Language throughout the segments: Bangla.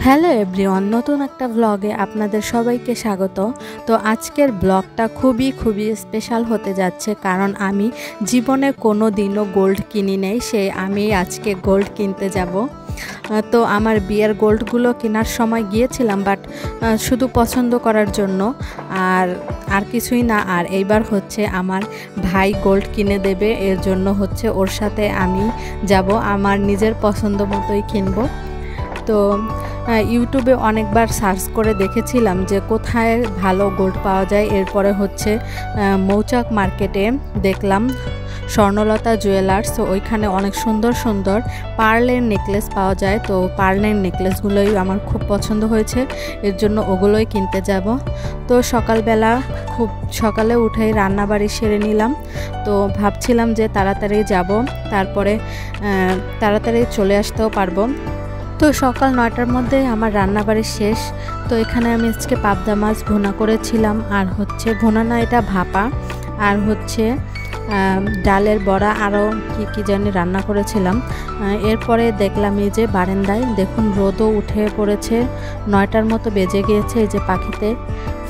হ্যালো এভরিওয়ান, নতুন একটা ব্লগে আপনাদের সবাইকে স্বাগত। তো আজকের ব্লগটা খুবই স্পেশাল হতে যাচ্ছে, কারণ আমি জীবনে কোনো দিনও গোল্ড কিনি নেই, আমি আজকে গোল্ড কিনতে যাব। তো আমার বিয়ের গোল্ডগুলো কেনার সময় গিয়েছিলাম, বাট শুধু পছন্দ করার জন্য, আর কিছুই না। আর এইবার হচ্ছে আমার ভাই গোল্ড কিনে দেবে, এর জন্য হচ্ছে ওর সাথে আমি যাব। আমার নিজের পছন্দ মতোই কিনবো। তো ইউটিউবে অনেকবার সার্চ করে দেখেছিলাম যে কোথায় ভালো গোল্ড পাওয়া যায়। এরপরে হচ্ছে মৌচাক মার্কেটে দেখলাম স্বর্ণলতা জুয়েলার্স। তো ওইখানে অনেক সুন্দর পার্লের নেকলেস পাওয়া যায়। তো পার্লের নেকলেসগুলোই আমার খুব পছন্দ হয়েছে, এর জন্য ওগুলোই কিনতে যাব। তো সকালবেলা খুব সকালে উঠেই রান্নাবাড়ি সেরে নিলাম। তো ভাবছিলাম যে তাড়াতাড়ি যাব, তারপরে তাড়াতাড়ি চলে আসতেও পারবো। তো সকাল 9টার মধ্যে আমার রান্নাবাড়ি শেষ। তো এখানে আমি আজকে পাবদা মাছ ভুনা করেছিলাম, আর হচ্ছে ভুনা না, এটা ভাপা, আর হচ্ছে ডালের বড়া, আরও কি জানি রান্না করেছিলাম। এরপরে দেখলাম এই যে বারান্দায় দেখুন রোদও উঠে পড়েছে, 9টার মতো বেজে গিয়েছে। এই যে পাখিতে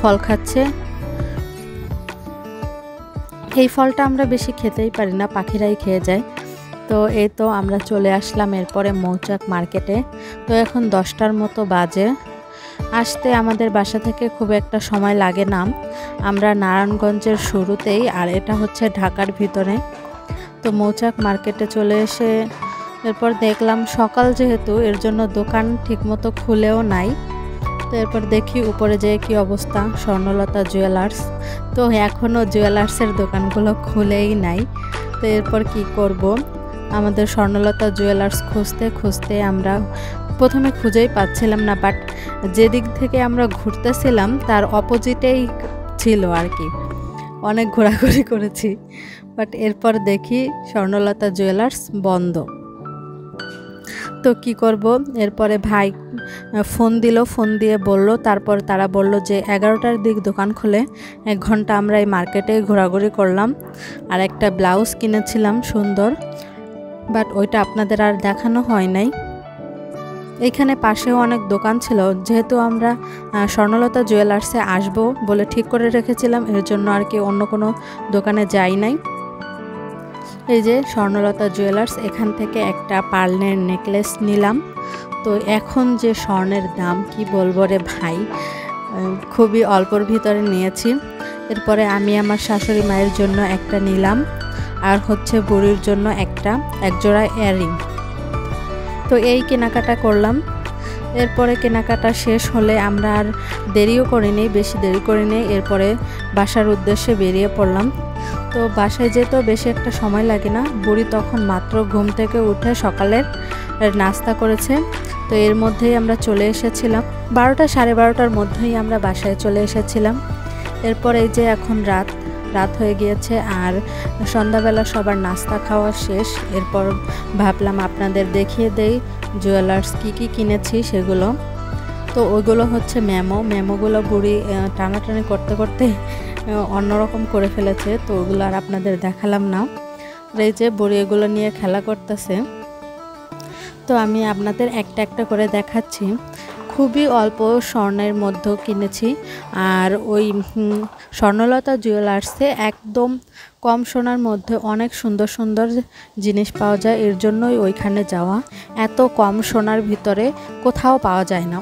ফল খাচ্ছে। এই ফলটা আমরা বেশি খেতেই পারি না, পাখিরাই খেয়ে যায়। তো এই তো আমরা চলে আসলাম এরপরে মৌচাক মার্কেটে। তো এখন 10টার মতো বাজে। আসতে আমাদের বাসা থেকে খুব একটা সময় লাগে না, আমরা নারায়ণগঞ্জের শুরুতেই, আর এটা হচ্ছে ঢাকার ভিতরে। তো মৌচাক মার্কেটে চলে এসে এরপর দেখলাম সকাল যেহেতু, এর জন্য দোকান ঠিকমতো খুলেও নাই। তো এরপর দেখি উপরে যেয়ে কি অবস্থা, স্বর্ণলতা জুয়েলার্স। তো এখনও জুয়েলার্সের দোকানগুলো খুলেই নাই। তো এরপর কি করব, আমাদের স্বর্ণলতা জুয়েলার্স খুঁজতে আমরা প্রথমে খুঁজেই পাচ্ছিলাম না, বাট যেদিক থেকে আমরা ঘুরতেছিলাম তার অপোজিটেই ছিল আর কি। অনেক ঘোরাঘুরি করেছি, বাট এরপর দেখি স্বর্ণলতা জুয়েলার্স বন্ধ। তো কি করব, এরপরে ভাই ফোন দিয়ে বলল, তারপর তারা বলল যে 11টার দিক দোকান খোলে। 1 ঘন্টা আমরা এই মার্কেটে ঘোরাঘুরি করলাম, আর একটা ব্লাউজ কিনেছিলাম সুন্দর, বাট ওইটা আপনাদের আর দেখানো হয় নাই। এখানে পাশেও অনেক দোকান ছিল, যেহেতু আমরা স্বর্ণলতা জুয়েলার্সে আসব বলে ঠিক করে রেখেছিলাম, এর জন্য আর কি অন্য কোনো দোকানে যাই নাই। এই যে স্বর্ণলতা জুয়েলার্স, এখান থেকে একটা পার্লের নেকলেস নিলাম। তো এখন যে স্বর্ণের দাম কি বলবো রে ভাই, খুবই অল্পর ভিতরে নিয়েছি। এরপরে আমি আমার শাশুড়ি মায়ের জন্য একটা নিলাম, আর হচ্ছে বুড়ির জন্য এক জোড়া ইয়াররিং। তো এই কেনাকাটা করলাম। এরপরে কেনাকাটা শেষ হলে আমরা আর বেশি দেরি করিনি। এরপরে বাসার উদ্দেশ্যে বেরিয়ে পড়লাম। তো বাসায় যেতেও বেশি একটা সময় লাগে না। বুড়ি তখন মাত্র ঘুম থেকে উঠে সকালের নাস্তা করেছে। তো এর মধ্যেই আমরা চলে এসেছিলাম, 12টা সাড়ে 12টার মধ্যেই আমরা বাসায় চলে এসেছিলাম। এরপর এই যে এখন রাত হয়ে গিয়েছে, আর সন্ধ্যাবেলা সবার নাস্তা খাওয়া শেষ। এরপর ভাবলাম আপনাদের দেখিয়ে দেই জুয়েলার্স কি কিনেছি সেগুলো। তো ওইগুলো হচ্ছে মেমোগুলো বুড়ি টানাটানি করতে অন্যরকম করে ফেলেছে, তো ওগুলো আর আপনাদের দেখালাম না। এই যে বুড়ি এগুলো নিয়ে খেলা করতেছে। তো আমি আপনাদের একটা করে দেখাচ্ছি। খুবই অল্প স্বর্ণের মধ্যে কিনেছি, আর ওই স্বর্ণলতা জুয়েলার্সে একদম কম সোনার মধ্যে অনেক সুন্দর জিনিস পাওয়া যায়, এর জন্যই ওইখানে যাওয়া। এত কম সোনার ভিতরে কোথাও পাওয়া যায় না।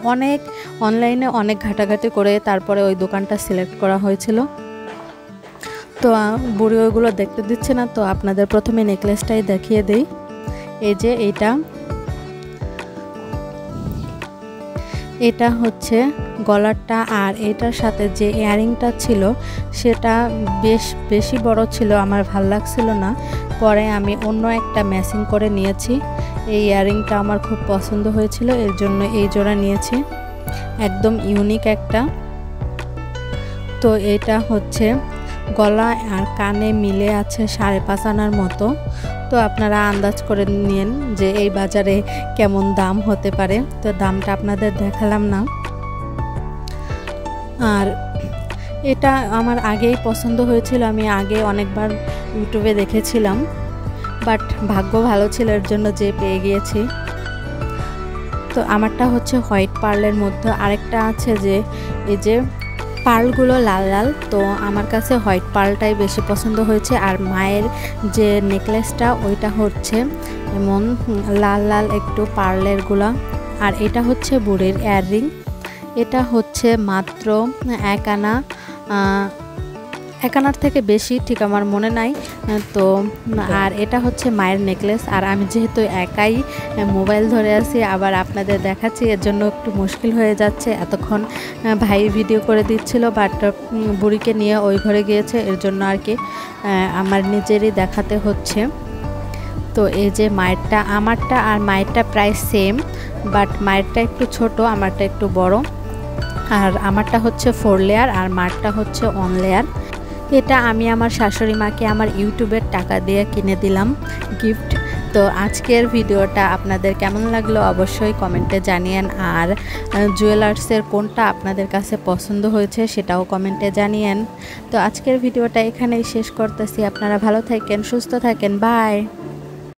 অনলাইনে অনেক ঘাটাঘাটি করে তারপরে ওই দোকানটা সিলেক্ট করা হয়েছিল। তো বুড়ি ওইগুলো দেখতে দিচ্ছে না, তো আপনাদের প্রথমে নেকলেসটাই দেখিয়ে দেই। এই যে এটা হচ্ছে গলারটা, আর এটার সাথে যে ইয়াররিংটা ছিল সেটা বেশি বড় ছিল, আমার ভাল লাগছিল না। পরে আমি অন্য একটা ম্যাচিং করে নিয়েছি। এই ইয়াররিংটা আমার খুব পছন্দ হয়েছিল, এর জন্য এই জোড়া নিয়েছি, একদম ইউনিক একটা। তো এটা হচ্ছে গলা আর কানে মিলে আছে 5.5 আনার মতো। তো আপনারা আন্দাজ করে নিন যে এই বাজারে কেমন দাম হতে পারে। তো দামটা আপনাদের দেখালাম না। আর এটা আমার আগেই পছন্দ হয়েছিল, আমি আগে অনেকবার ইউটিউবে দেখেছিলাম, বাট ভাগ্য ভালো ছিল এর জন্য যে পেয়ে গিয়েছি। তো তো আমারটা হচ্ছে হোয়াইট পার্লের মধ্যে, আরেকটা আছে যে এই যে পার্লগুলো লাল লাল, তো আমার কাছে হোয়াইট পার্লটাই বেশি পছন্দ হয়েছে। আর মায়ের যে নেকলেসটা ওইটা হচ্ছে এমন লাল লাল একটু পার্লেরগুলা। আর এটা হচ্ছে বুড়ির ইয়াররিং, এটা হচ্ছে মাত্র 1 আনা, 1 আনার থেকে বেশি ঠিক আমার মনে নাই তো। আর এটা হচ্ছে মায়ের নেকলেস। আর আমি যেহেতু একাই মোবাইল ধরে আছি আবার আপনাদের দেখাচ্ছি, এর জন্য একটু মুশকিল হয়ে যাচ্ছে। এতক্ষণ ভাই ভিডিও করে দিচ্ছিল, বাট বুড়িকে নিয়ে ওই ঘরে গিয়েছে, এর জন্য আর কি আমার নিজেরই দেখাতে হচ্ছে। তো এই যে মায়েরটা, আমারটা আর মায়েরটা প্রায় সেম, বাট মায়েরটা একটু ছোট, আমারটা একটু বড়। আর আমারটা হচ্ছে 4 লেয়ার আর মারটা হচ্ছে 1 লেয়ার। এটা আমি আমার শাশুড়ি মাকে আমার ইউটিউবের টাকা দিয়ে কিনে দিলাম গিফট। তো আজকের ভিডিওটা আপনাদের কেমন লাগলো অবশ্যই কমেন্টে জানিয়েন। আর জুয়েলার্সের কোনটা আপনাদের কাছে পছন্দ হয়েছে সেটাও কমেন্টে জানিয়েন। তো আজকের ভিডিওটা এখানেই শেষ করতেছি। আপনারা ভালো থাকেন, সুস্থ থাকেন, বাই।